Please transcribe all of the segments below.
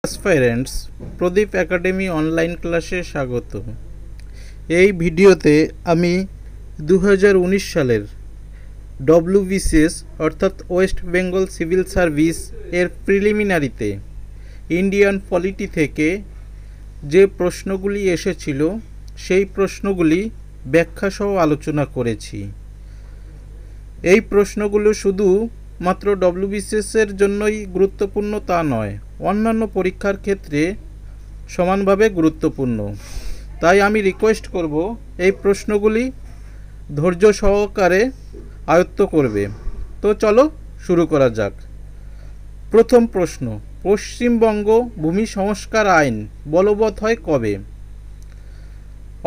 অ্যাসপাইরেন্টস প্রদীপ academy online ক্লাসে স্বাগত। এই ভিডিওতে আমি 2019 সালের ডব্লিউবিসিএস অর্থাৎ ওয়েস্ট বেঙ্গল সিভিল সার্ভিস এর প্রিলিমিনারিতে ইন্ডিয়ান পলিটি থেকে যে প্রশ্নগুলি এসেছিল সেই প্রশ্নগুলি ব্যাখ্যাসহ আলোচনা করেছি। এই প্রশ্নগুলো শুধু মাত্র ডব্লিউবিসিএস এর জন্যই গুরুত্বপূর্ণ তা নয়, অন্যান্য পরীক্ষার ক্ষেত্রে সমানভাবে গুরুত্বপূর্ণ। তাই আমি রিকোয়েস্ট করব এই প্রশ্নগুলি ধৈর্য সহকারে আয়ত্ত করবে। তো চলো শুরু করা যাক। প্রথম প্রশ্ন, পশ্চিমবঙ্গ ভূমি সংস্কার আইন বলবৎ হয় কবে?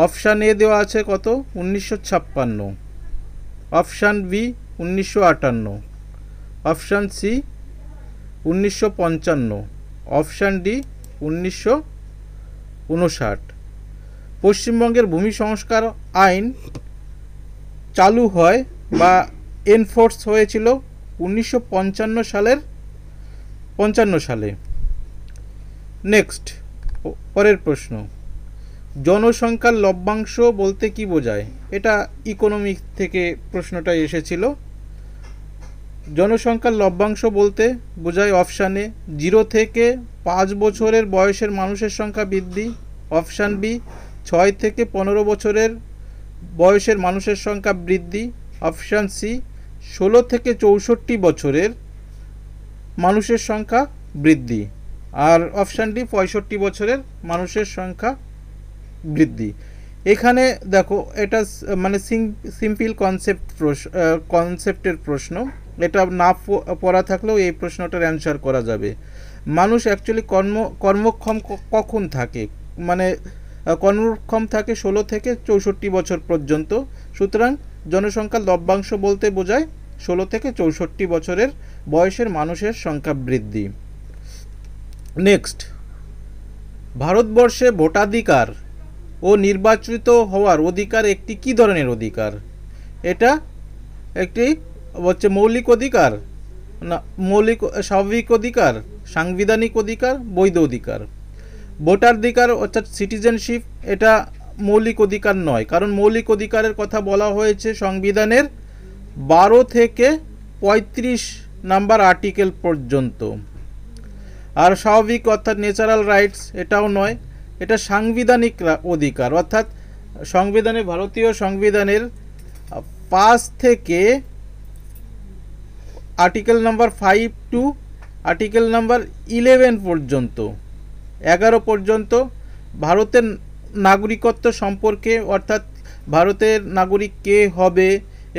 অপশান এ দেওয়া আছে কত? 1956, option B 1958, option C 1955, option D 1959। পশ্চিমবঙ্গের ভূমি সংস্কার আইন চালু হয় বা এনফোর্স হয়েছিল 1955 সালে। নেক্সট, পরের প্রশ্ন, জনসংখ্যার লভ্যাংশ বলতে কি বোঝায়? এটা ইকোনমিক থেকে প্রশ্নটা এসেছিল। জনসংখ্যার লভ্যাংশ বলতে বোঝায় অপশানে 0 থেকে 5 বছরের বয়সের মানুষের সংখ্যা বৃদ্ধি, অপশান বি 6 থেকে 15 বছরের বয়সের মানুষের সংখ্যা বৃদ্ধি, অপশান সি 16 থেকে 64 বছরের মানুষের সংখ্যা বৃদ্ধি, আর অপশান ডি 65 বছরের মানুষের সংখ্যা বৃদ্ধি। এখানে দেখো এটা মানে সিম্পল কনসেপ্টের প্রশ্ন, এটা না পড়া থাকলেও এই প্রশ্নটার অ্যান্সার করা যাবে। মানুষ অ্যাকচুয়ালি কর্মক্ষম কখন থাকে? মানে কর্মক্ষম থাকে 16 থেকে 64 বছর পর্যন্ত। সুতরাং জনসংখ্যার লভ্যাংশ বলতে বোঝায় 16 থেকে 64 বছরের বয়সের মানুষের সংখ্যা বৃদ্ধি। নেক্সট, ভারতবর্ষে ভোটাধিকার ও নির্বাচিত হওয়ার অধিকার একটি কী ধরনের অধিকার? এটা একটি হচ্ছে মৌলিক অধিকার, না মৌলিক স্বাভাবিক অধিকার, সাংবিধানিক অধিকার, বৈধ অধিকার। ভোটাধিকার অর্থাৎ সিটিজেনশিপ এটা মৌলিক অধিকার নয়, কারণ মৌলিক অধিকারের কথা বলা হয়েছে সংবিধানের 12 থেকে 35 নাম্বার আর্টিকেল পর্যন্ত। আর স্বাভাবিক অর্থাৎ ন্যাচারাল রাইটস এটাও নয়, এটা সাংবিধানিক অধিকার, অর্থাৎ সংবিধানে ভারতীয় সংবিধানের 5 থেকে article number 5 to article number 11 পর্যন্ত 11 পর্যন্ত ভারতের নাগরিকত্ব সম্পর্কে, অর্থাৎ ভারতের নাগরিক কে হবে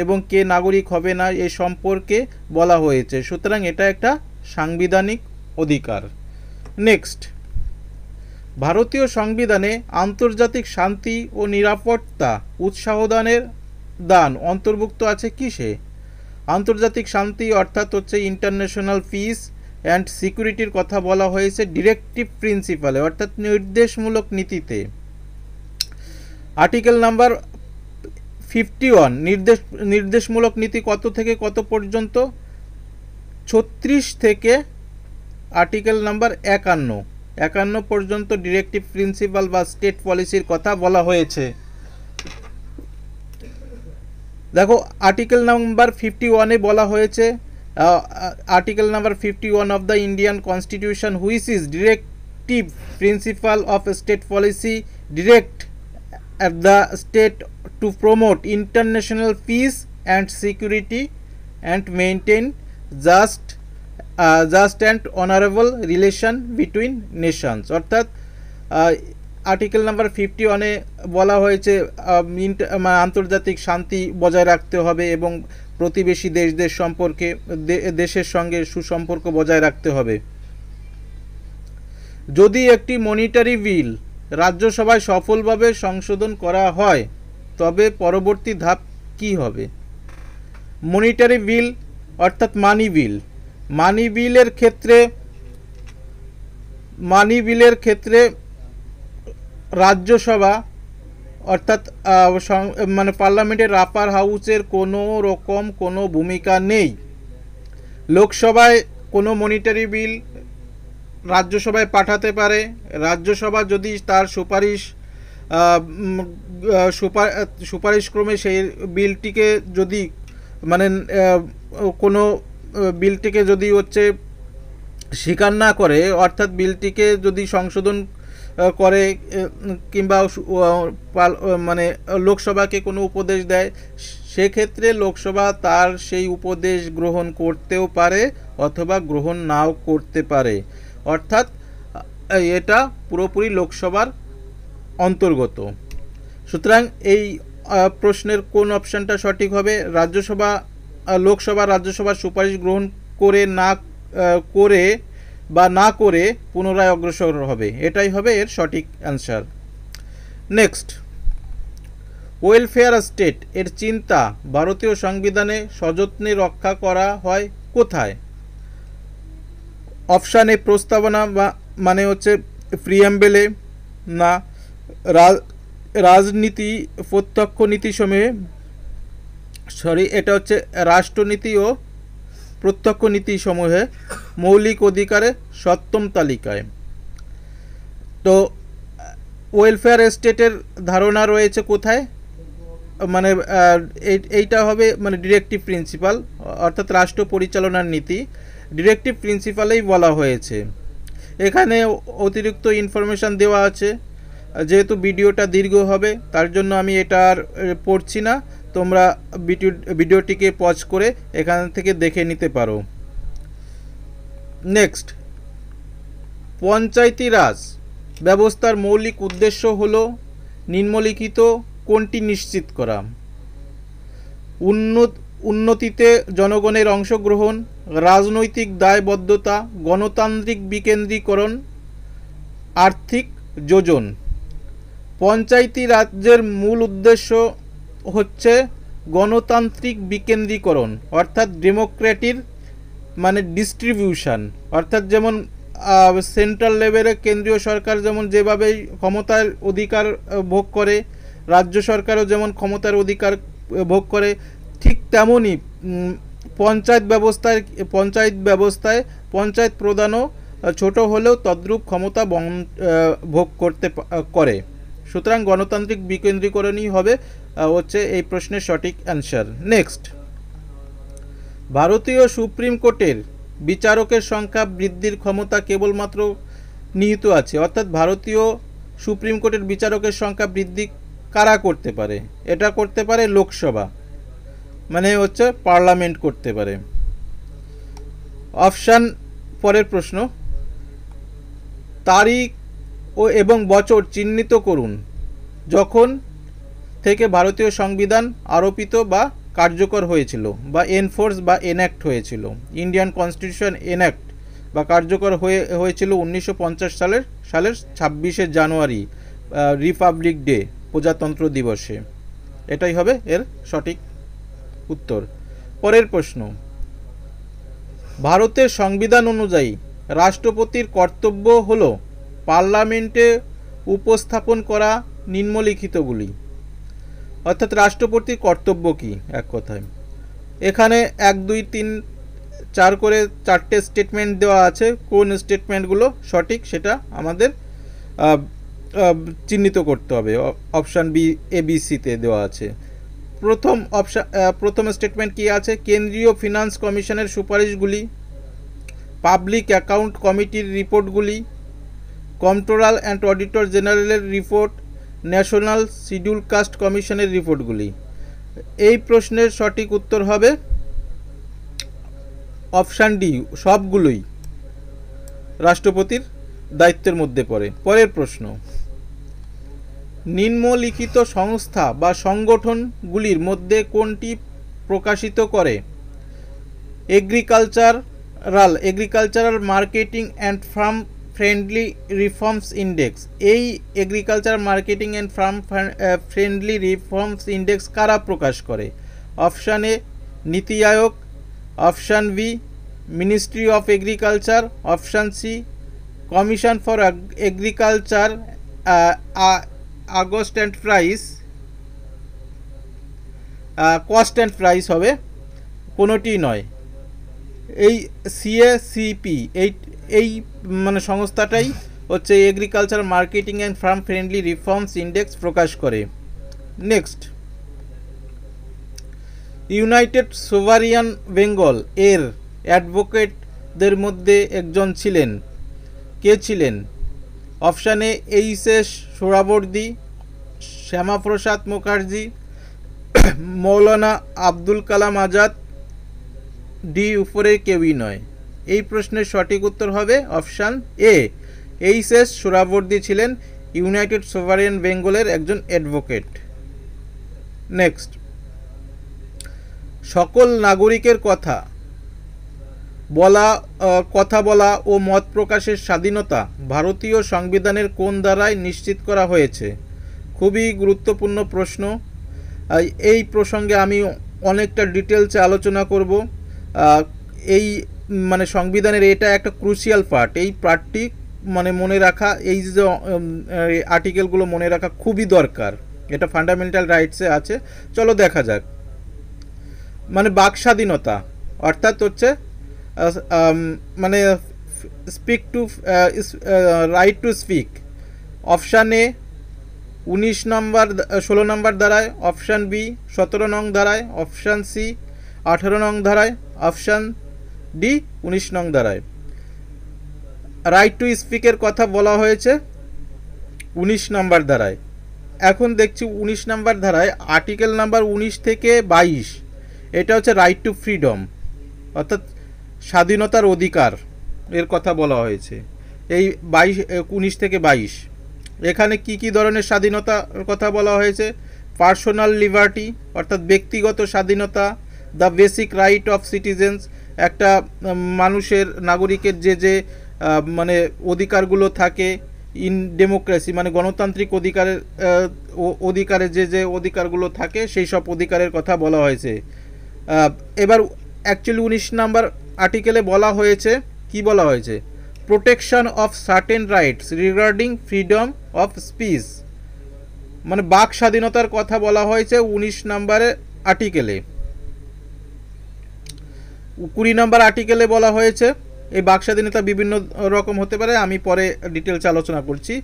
এবং কে নাগরিক হবে না এ সম্পর্কে বলা হয়েছে। সুতরাং এটা একটা সাংবিধানিক অধিকার। নেক্সট, ভারতীয় সংবিধানে আন্তর্জাতিক শান্তি ও নিরাপত্তা উৎসাহদানের দান অন্তর্ভুক্ত আছে কিসে? আন্তর্জাতিক শান্তি অর্থাৎ হচ্ছে ইন্টারন্যাশনাল পিস অ্যান্ড সিকিউরিটির কথা বলা হয়েছে ডিরেক্টিভ প্রিন্সিপালে, অর্থাৎ নির্দেশমূলক নীতিতে। আর্টিকেল নাম্বার 51 নির্দেশমূলক নীতি কত থেকে কত পর্যন্ত? 36 থেকে আর্টিকেল নাম্বার 51 পর্যন্ত ডিরেক্টিভ প্রিন্সিপাল বা স্টেট পলিসির কথা বলা হয়েছে। দেখো আর্টিকেল নাম্বার 51-এ বলা হয়েছে, article number 51 of the Indian constitution which is directive principal of state policy direct at the state to promote international peace and security and maintain just and honorable relation between nations। অর্থাৎ article number 51-এ বলা হয়েছে আন্তর্জাতিক শান্তি বজায় রাখতে হবে এবং প্রতিবেশী দেশের সঙ্গে সুসম্পর্ক বজায় রাখতে হবে। যদি একটি মনিটারি বিল রাজ্যসভায় সফলভাবে সংশোধন করা হয় তবে পরবর্তী ধাপ কি হবে? মনিটারি বিল অর্থাৎ মানি বিলের ক্ষেত্রে রাজ্যসভা অর্থাৎ মানে পার্লামেন্টের আপার হাউসের কোনো ভূমিকা নেই। লোকসভায় কোনো মনিটারি বিল রাজ্যসভায় পাঠাতে পারে। রাজ্যসভা যদি তার সুপারিশক্রমে সেই বিলটিকে যদি মানে কোনো বিলটিকে যদি হচ্ছে স্বীকার না করে, অর্থাৎ বিলটিকে যদি সংশোধন করে কিংবা মানে লোকসভাকে কোনো উপদেশ দেয়, সেক্ষেত্রে লোকসভা তার সেই উপদেশ গ্রহণ করতেও পারে অথবা গ্রহণ নাও করতে পারে। অর্থাৎ এটা পুরোপুরি লোকসভার অন্তর্গত। সুতরাং এই প্রশ্নের কোন অপশানটা সঠিক হবে? রাজ্যসভার সুপারিশ গ্রহণ করে না করে পুনরায় অগ্রসর হবে, এটাই হবে এর সঠিক অ্যান্সার। নেক্সট, ওয়েলফেয়ার স্টেট এর চিন্তা ভারতীয় সংবিধানে সযত্নে রক্ষা করা হয় কোথায়? অপশান এ প্রস্তাবনা বা মানে হচ্ছে প্রিয়াম্বেলে, না রাজনীতি প্রত্যক্ষ নীতি সমূহে, এটা হচ্ছে রাষ্ট্রনীতি ও প্রত্যক্ষ নীতি সমূহে, মৌলিক অধিকারে, সপ্তম তালিকায়। তো ওয়েলফেয়ার স্টেটের ধারণা রয়েছে কোথায়? মানে এইটা হবে মানে ডিরেক্টিভ প্রিন্সিপাল, অর্থাৎ রাষ্ট্র পরিচালনার নীতি, ডিরেক্টিভ প্রিন্সিপালেই বলা হয়েছে। এখানে অতিরিক্ত ইনফরমেশান দেওয়া আছে, যেহেতু ভিডিওটা দীর্ঘ হবে তার জন্য আমি এটা আর পড়ছি না, তোমরা ভিডিওটিকে পজ করে এখান থেকে দেখে নিতে পারো। নেক্সট, পঞ্চায়েতি রাজ ব্যবস্থার মৌলিক উদ্দেশ্য হল নিম্নলিখিত কোনটি নিশ্চিত করা? উন্নতিতে জনগণের অংশগ্রহণ, রাজনৈতিক দায়বদ্ধতা, গণতান্ত্রিক বিকেন্দ্রীকরণ, আর্থিক যোজন। পঞ্চায়েতি রাজ্যের মূল উদ্দেশ্য হচ্ছে গণতান্ত্রিক বিকেন্দ্রীকরণ, অর্থাৎ ডেমোক্রেটির মানে ডিস্ট্রিবিউশন, অর্থাৎ যেমন সেন্ট্রাল লেভেলে কেন্দ্রীয় সরকার যেমন যেভাবে ক্ষমতার অধিকার ভোগ করে, রাজ্য সরকারও যেমন ক্ষমতার অধিকার ভোগ করে, ঠিক তেমনই পঞ্চায়েত ব্যবস্থায় পঞ্চায়েত প্রধানও ছোট হলেও তদ্রূপ ক্ষমতা ভোগ করে। সুতরাং গণতান্ত্রিক বিকেন্দ্রীকরণই হবে হচ্ছে এই প্রশ্নের সঠিক অ্যান্সার। নেক্সট, ভারতীয় সুপ্রিম কোর্টের বিচারকের সংখ্যা বৃদ্ধির ক্ষমতা কেবলমাত্র নিহিত আছে, অর্থাৎ ভারতীয় সুপ্রিম কোর্টের বিচারকের সংখ্যা বৃদ্ধি কারা করতে পারে? এটা করতে পারে লোকসভা, মানে হচ্ছে পার্লামেন্ট করতে পারে। অপশান, পরের প্রশ্ন, তারিখ এবং বছর চিহ্নিত করুন যখন থেকে ভারতীয় সংবিধান আরোপিত বা কার্যকর হয়েছিল বা এনফোর্স বা এনঅ্যাক্ট হয়েছিল। ইন্ডিয়ান কনস্টিটিউশন এনঅ্যাক্ট বা কার্যকর হয়েছিল 1950 সালের 26শে জানুয়ারি, রিপাবলিক ডে, প্রজাতন্ত্র দিবসে। এটাই হবে এর সঠিক উত্তর। পরের প্রশ্ন, ভারতের সংবিধান অনুযায়ী রাষ্ট্রপতির কর্তব্য হল পার্লামেন্টে উপস্থাপন করা নিম্নলিখিতগুলি, অর্থাৎ রাষ্ট্রপতির কর্তব্য কি? এক কথায় এখানে 1, 2, 3, 4 করে 4টে স্টেটমেন্ট দেওয়া আছে। কোন স্টেটমেন্টগুলো সঠিক সেটা আমাদের চিহ্নিত করতে হবে। অপশান বি, ABC-তে দেওয়া আছে। প্রথম স্টেটমেন্ট কি আছে? কেন্দ্রীয় ফিনান্স কমিশনের সুপারিশগুলি, পাবলিক অ্যাকাউন্ট কমিটির রিপোর্টগুলি, কন্ট্রোলার অ্যান্ড অডিটর জেনারেলের রিপোর্ট, ন্যাশনাল শিডিউল কাস্ট কমিশনের রিপোর্টগুলি। এই প্রশ্নের সঠিক উত্তর হবে অপশান ডি, সবগুলোই রাষ্ট্রপতির দায়িত্বের মধ্যে পড়ে। পরের প্রশ্ন, নিম্নলিখিত সংস্থা বা সংগঠনগুলির মধ্যে কোনটি প্রকাশিত করে agricultural marketing and farm friendly reforms index? এই agriculture marketing and farm friendly reforms index কারা প্রকাশ করে? Option A, NITI Aayog, option B, ministry of agriculture, option C, commission for agriculture, cost and price হবে, কোনোটি নয়। এই CACP এই মানে সংস্থাটাই হচ্ছে agriculture marketing and farm friendly reforms index প্রকাশ করে। নেক্সট, ইউনাইটেড সোভারিয়ান বেঙ্গল এর অ্যাডভোকেটদের মধ্যে একজন ছিলেন। কে ছিলেন? Option A H S. Suhrawardy, Syama Prasad Mukherjee, Maulana Abdul Kalam Azad, D উপরে কেউই নয়। এই প্রশ্নের সঠিক উত্তর হবে অপশান এ, এইচ.এস. সোহরাওয়ার্দী ছিলেন ইউনাইটেড সোভারিয়ান বেঙ্গলের একজন অ্যাডভোকেট। নেক্সট, সকল নাগরিকের কথা বলা ও মত প্রকাশের স্বাধীনতা ভারতীয় সংবিধানের কোন ধারায় নিশ্চিত করা হয়েছে? খুবই গুরুত্বপূর্ণ প্রশ্ন। এই প্রসঙ্গে আমি অনেকটা ডিটেলসে আলোচনা করব। এই মানে সংবিধানের এটা একটা ক্রুশিয়াল পার্ট। এই পার্টটি মানে মনে রাখা, এই যে আর্টিকেলগুলো মনে রাখা খুবই দরকার। এটা ফান্ডামেন্টাল রাইটসে আছে। চলো দেখা যাক। মানে বাক স্বাধীনতা অর্থাৎ হচ্ছে মানে speak to right to speak. Option A 19 নম্বর 16 নম্বর ধারায়, অপশান বি 17 নং ধারায়, অপশান সি 18 নং ধারায়, অপশান ডি 19 নং ধারায়। রাইট টু স্পিকের কথা বলা হয়েছে 19 নম্বর ধারায়। এখন দেখছি 19 নম্বর ধারায় আর্টিকেল নাম্বার 19 থেকে 22, এটা হচ্ছে রাইট টু ফ্রিডম অর্থাৎ স্বাধীনতার অধিকার এর কথা বলা হয়েছে। এই 19 থেকে 22 এখানে কি কি ধরনের স্বাধীনতার কথা বলা হয়েছে? পার্সোনাল লিবার্টি অর্থাৎ ব্যক্তিগত স্বাধীনতা, the basic right of citizens একটা মানুষের নাগরিকের যে মানে অধিকারগুলো থাকে, ইন ডেমোক্রেসি মানে গণতান্ত্রিক অধিকারের যে অধিকারগুলো থাকে সেই সব অধিকারের কথা বলা হয়েছে। এবার অ্যাকচুয়ালি 19 নাম্বার আর্টিকেলে বলা হয়েছে, কি বলা হয়েছে? Protection of certain rights regarding freedom of speech, মানে বাক স্বাধীনতার কথা বলা হয়েছে 19 নম্বরের আর্টিকেলে। 20 নম্বর আর্টিকেলে বলা হয়েছে এই বাক স্বাধীনতা বিভিন্ন রকম হতে পারে, আমি পরে ডিটেলস আলোচনা করছি।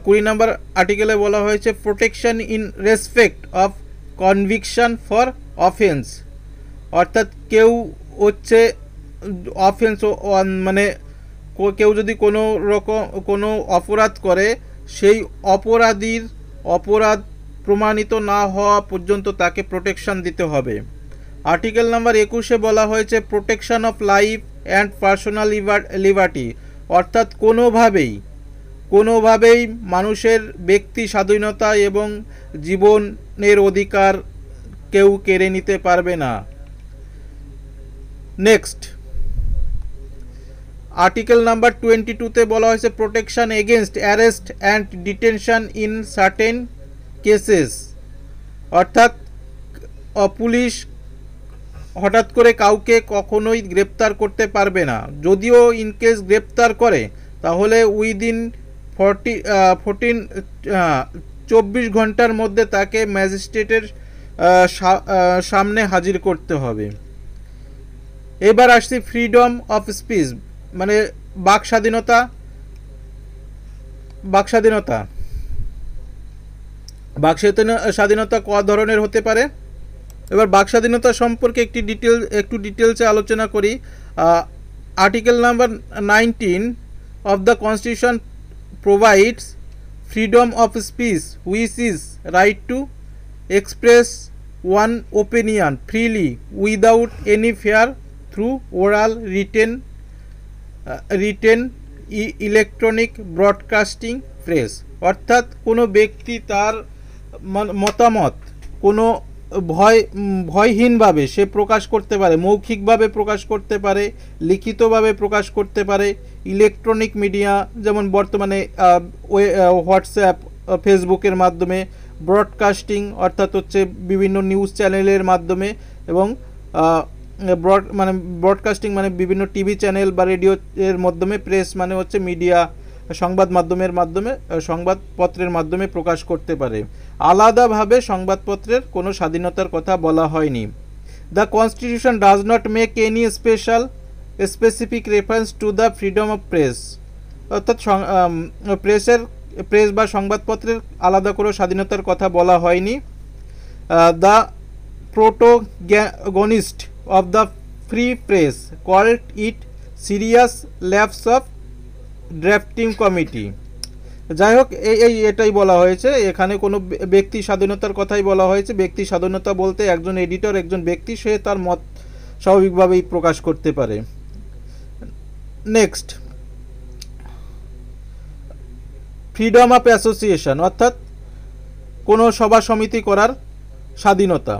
20 নম্বর আর্টিকেলে বলা হয়েছে protection in respect of conviction for offence, অর্থাৎ কেউ হচ্ছে অফেন্স মানে কেউ যদি কোনো অপরাধ করে সেই অপরাধ প্রমাণিত না হওয়া পর্যন্ত তাকে প্রোটেকশন দিতে হবে। আর্টিকেল নাম্বার 21-এ বলা হয়েছে protection of life and personal liberty, অর্থাৎ কোনোভাবেই মানুষের ব্যক্তি স্বাধীনতা এবং জীবনের অধিকার কেউ কেড়ে নিতে পারবে না। নেক্সট, আর্টিকেল নাম্বার 22-তে বলা হয়েছে protection against arrest and detention in certain cases, অর্থাৎ পুলিশ হঠাৎ করে কাউকে কখনোই গ্রেপ্তার করতে পারবে না। যদিও ইনকেস গ্রেপ্তার করে তাহলে উইদিন 24 ঘন্টার মধ্যে তাকে ম্যাজিস্ট্রেটের সামনে হাজির করতে হবে। এবার আসছি ফ্রিডম অফ স্পিচ, মানে বাক স্বাধীনতা ক ধরনের হতে পারে? এবার বাক স্বাধীনতা সম্পর্কে একটু ডিটেলসে আলোচনা করি। Article number 19 of the constitution provides freedom of speech which is right to express one opinion freely without any fair through oral written electronic broadcasting press, অর্থাৎ কোনো ব্যক্তি তার মতামত কোনো ভয়হীনভাবে সে প্রকাশ করতে পারে, মৌখিকভাবে প্রকাশ করতে পারে, লিখিতভাবে প্রকাশ করতে পারে। ইলেকট্রনিক মিডিয়া যেমন বর্তমানে হোয়াটসঅ্যাপ, ফেসবুকের মাধ্যমে, ব্রডকাস্টিং অর্থাৎ হচ্ছে বিভিন্ন নিউজ চ্যানেলের মাধ্যমে, এবং ব্রডকাস্টিং মানে বিভিন্ন টিভি চ্যানেল বা রেডিও এর মাধ্যমে, প্রেস মানে হচ্ছে মিডিয়া সংবাদ মাধ্যমের মাধ্যমে, সংবাদপত্রের মাধ্যমে প্রকাশ করতে পারে। আলাদাভাবে সংবাদপত্রের কোনো স্বাধীনতার কথা বলা হয়নি। The constitution does not make any specific reference to the freedom of press, অর্থাৎ প্রেস বা সংবাদপত্রের আলাদা করে স্বাধীনতার কথা বলা হয়নি। The protagonist of the free press called it serious lapse of drafting committee. যাই হোক, এটাই বলা হয়েছে, এখানে কোনো ব্যক্তি স্বাধীনতার কথাই বলা হয়েছে। ব্যক্তি স্বাধীনতা বলতে একজন এডিটর, একজন ব্যক্তি, সে তার মত স্বাভাবিকভাবেই প্রকাশ করতে পারে। নেক্সট, ফ্রিডম অফ অ্যাসোসিয়েশন অর্থাৎ কোনো সভা সমিতি করার স্বাধীনতা।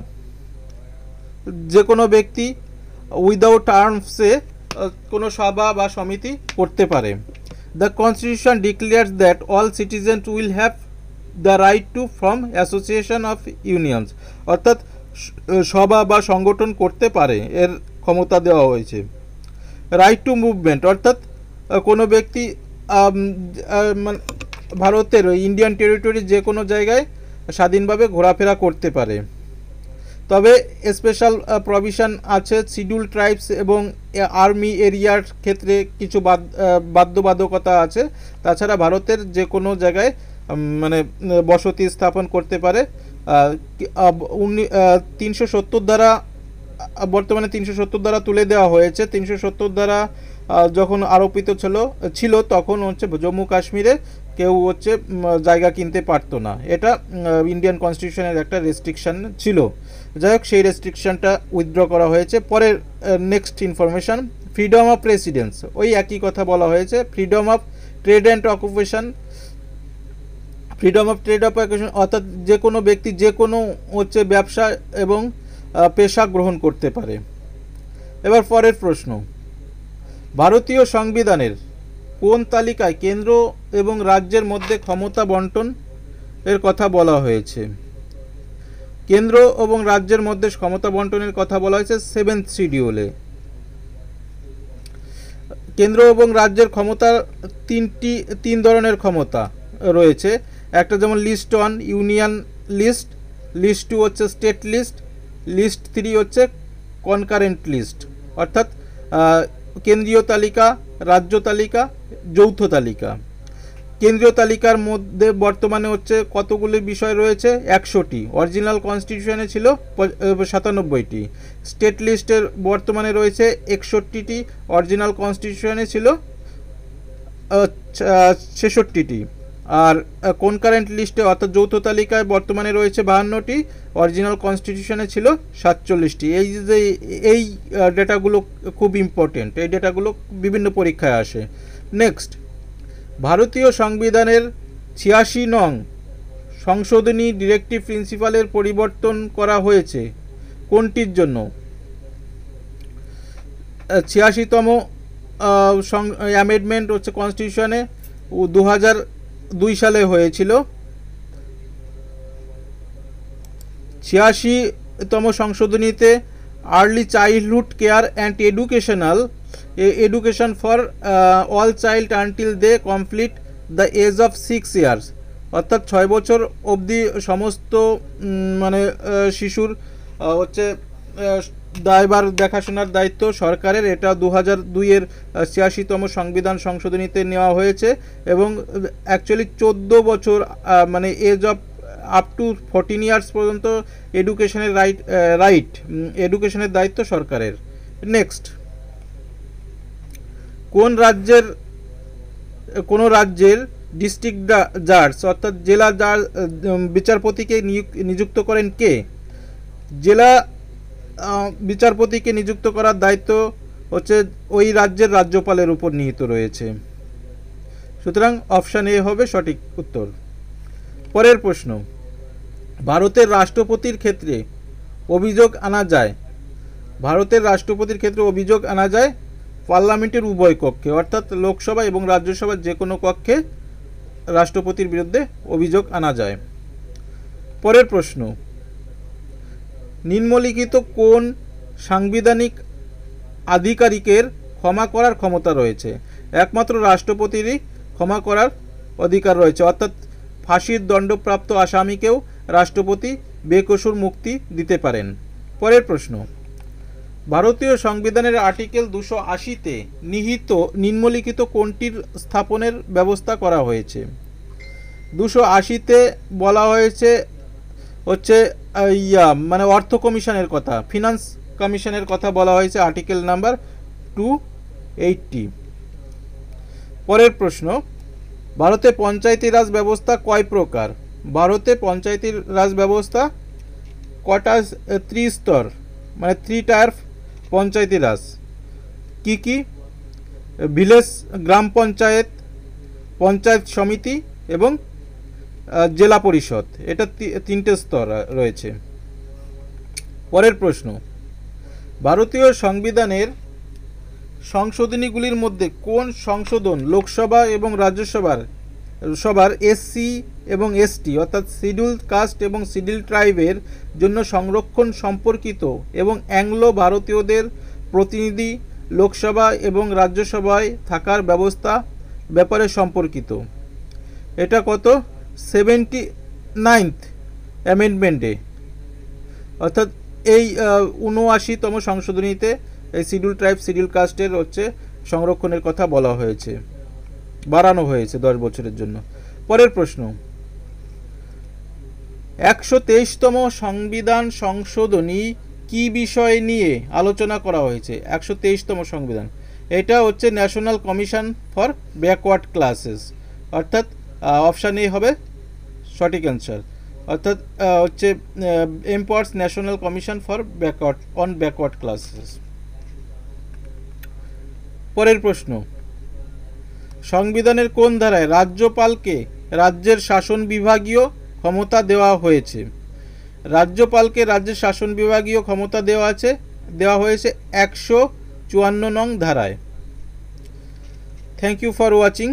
যে কোনো ব্যক্তি উইদাউট আর্মসে কোনো সভা বা সমিতি করতে পারে। The Constitution declares that all citizens will have the right to form association of unions অর্থাৎ সভা বা সংগঠন করতে পারে, এর ক্ষমতা দেওয়া হয়েছে। রাইট টু মুভমেন্ট অর্থাৎ কোনো ব্যক্তি ভারতের ইন্ডিয়ান টেরিটরি যে কোনো জায়গায় স্বাধীনভাবে ঘোরাফেরা করতে পারে। তবে স্পেশাল প্রভিশন আছে শিডিউল ট্রাইবস এবং আর্মি এরিয়ার ক্ষেত্রে কিছু বাধ্যবাধকতা আছে। তাছাড়া ভারতের যে কোনো জায়গায় মানে বসতি স্থাপন করতে পারে। 370 দ্বারা বর্তমানে 370 দ্বারা তুলে দেওয়া হয়েছে। 370 দ্বারা যখন আরোপিত ছিল তখন হচ্ছে জম্মু কাশ্মীরে কেউ হচ্ছে জায়গা কিনতে পারতো না। এটা ইন্ডিয়ান কনস্টিটিউশনের একটা রেস্ট্রিকশন ছিল। যাই হোক, সেই রেস্ট্রিকশনটা উইথড্র করা হয়েছে। পরের next information, freedom of residence, ওই একই কথা বলা হয়েছে। Freedom of trade and occupation, freedom of trade occupation অর্থাৎ যে কোনো ব্যক্তি যে কোনো হচ্ছে ব্যবসা এবং পেশা গ্রহণ করতে পারে। এবার পরের প্রশ্ন, ভারতীয় সংবিধানের কোন তালিকায় কেন্দ্র এবং রাজ্যের মধ্যে ক্ষমতা বন্টন এর কথা বলা হয়েছে? কেন্দ্র এবং রাজ্যের মধ্যে ক্ষমতা বন্টনের কথা বলা হয়েছে 7th শিডিউলে। কেন্দ্র এবং রাজ্যের ক্ষমতার তিন ধরনের ক্ষমতা রয়েছে। একটা যেমন লিস্ট 1 ইউনিয়ন লিস্ট, লিস্ট 2 হচ্ছে স্টেট লিস্ট, লিস্ট 3 হচ্ছে কনকারেন্ট লিস্ট অর্থাৎ কেন্দ্রীয় তালিকা, রাজ্য তালিকা, যৌথ তালিকা। কেন্দ্রীয় তালিকার মধ্যে বর্তমানে হচ্ছে কতগুলি বিষয় রয়েছে? 100টি। অরিজিনাল কনস্টিটিউশনে ছিল 97টি। স্টেট লিস্টের বর্তমানে রয়েছে 61টি, অরিজিনাল কনস্টিটিউশনে ছিল 66টি। আর কনকারেন্ট লিস্টে অর্থাৎ যৌথ তালিকায় বর্তমানে রয়েছে 52টি, অরিজিনাল কনস্টিটিউশনে ছিল 47টি। এই ডেটাগুলো খুব ইম্পর্টেন্ট, এই ডেটাগুলো বিভিন্ন পরীক্ষায় আসে। নেক্সট, ভারতীয় সংবিধানের 86 নং সংশোধনী ডিরেক্টিভ প্রিন্সিপালের পরিবর্তন করা হয়েছে কোনটির জন্য? 86তম অ্যামেন্ডমেন্ট হচ্ছে কনস্টিটিউশনে 2002 সালে হয়েছিল। 86তম সংশোধনীতে early childhood care and education for all child until they complete the age of 6 years অর্থাৎ 6 বছর অবধি সমস্ত মানে শিশুর হচ্ছে দায়ভার দেখাশোনার দায়িত্ব সরকারের। এটা 2002-এর 86তম সংবিধান সংশোধনীতে নেওয়া হয়েছে এবং অ্যাকচুয়ালি 14 বছর মানে age of up to 14 years পর্যন্ত এডুকেশনের দায়িত্ব সরকারের। নেক্সট, কোন রাজ্যের ডিস্ট্রিক্ট জাজ অর্থাৎ জেলা বিচারপতিকে নিযুক্ত করেন কে? জেলা বিচারপতিকে নিযুক্ত করার দায়িত্ব হচ্ছে ওই রাজ্যের রাজ্যপালের উপর নিহিত রয়েছে। সুতরাং অপশান এ হবে সঠিক উত্তর। পরের প্রশ্ন, ভারতের রাষ্ট্রপতির ক্ষেত্রে অভিযোগ আনা যায় পার্লামেন্টের উভয় কক্ষে অর্থাৎ লোকসভা এবং রাজ্যসভার যে কোনো কক্ষে রাষ্ট্রপতির বিরুদ্ধে অভিযোগ আনা যায়। পরের প্রশ্ন, নিম্নলিখিত কোন সাংবিধানিক আধিকারিকের ক্ষমা করার ক্ষমতা রয়েছে? একমাত্র রাষ্ট্রপতিরই ক্ষমা করার অধিকার রয়েছে অর্থাৎ ফাঁসির দণ্ডপ্রাপ্ত আসামিকেও রাষ্ট্রপতি বেকসুর মুক্তি দিতে পারেন। পরের প্রশ্ন, ভারতীয় সংবিধানের আর্টিকেল 280-তে নিহিত নিম্নলিখিত কোনটির স্থাপনের ব্যবস্থা করা হয়েছে? 280-তে বলা হয়েছে হচ্ছে মানে অর্থ কমিশনের কথা, ফিনান্স কমিশনের কথা বলা হয়েছে, আর্টিকেল নাম্বার 280। পরের প্রশ্ন, ভারতে পঞ্চায়েতি রাজ ব্যবস্থা কয় প্রকার? ভারতে পঞ্চায়েতি রাজ ব্যবস্থা কটা ত্রিস্তর, মানে 3 টায়ার পঞ্চায়েতি রাজ। কি কি? ভিলেজ গ্রাম পঞ্চায়েত, পঞ্চায়েত সমিতি এবং জেলা পরিষদ, এটা 3টে স্তর রয়েছে। পরের প্রশ্ন, ভারতীয় সংবিধানের সংশোধনীগুলির মধ্যে কোন সংশোধন লোকসভা এবং রাজ্যসভার এসসি এবং এসটি অর্থাৎ শিডিউল কাস্ট এবং শিডিউল ট্রাইবের জন্য সংরক্ষণ সম্পর্কিত এবং অ্যাংলো ভারতীয়দের প্রতিনিধি লোকসভা এবং রাজ্যসভায় থাকার ব্যাপারে সম্পর্কিত? এটা কত? 79th অ্যামেন্ডমেন্টে, অর্থাৎ এই 79তম সংশোধনীতে এই শিডিউল ট্রাইব শিডিউল কাস্টের হচ্ছে সংরক্ষণের কথা বলা হয়েছে, বাড়ানো হয়েছে 10 বছরের জন্য। পরের প্রশ্ন, 123তম সংবিধান সংশোধনী কি বিষয় নিয়ে আলোচনা করা হয়েছে? 123তম সংবিধান, এটা হচ্ছে national commission for backward classes, অর্থাৎ অপশান এ হবে সঠিক অ্যান্সার, অর্থাৎ হচ্ছে empowers national commission for backward classes. পরের প্রশ্ন, সংবিধানের কোন ধারায় রাজ্যপালকে রাজ্যের শাসন বিভাগীয় ক্ষমতা দেওয়া হয়েছে? রাজ্যপালকে রাজ্যের শাসন বিভাগীয় ক্ষমতা দেওয়া হয়েছে 154 নং ধারায়। Thank you for watching.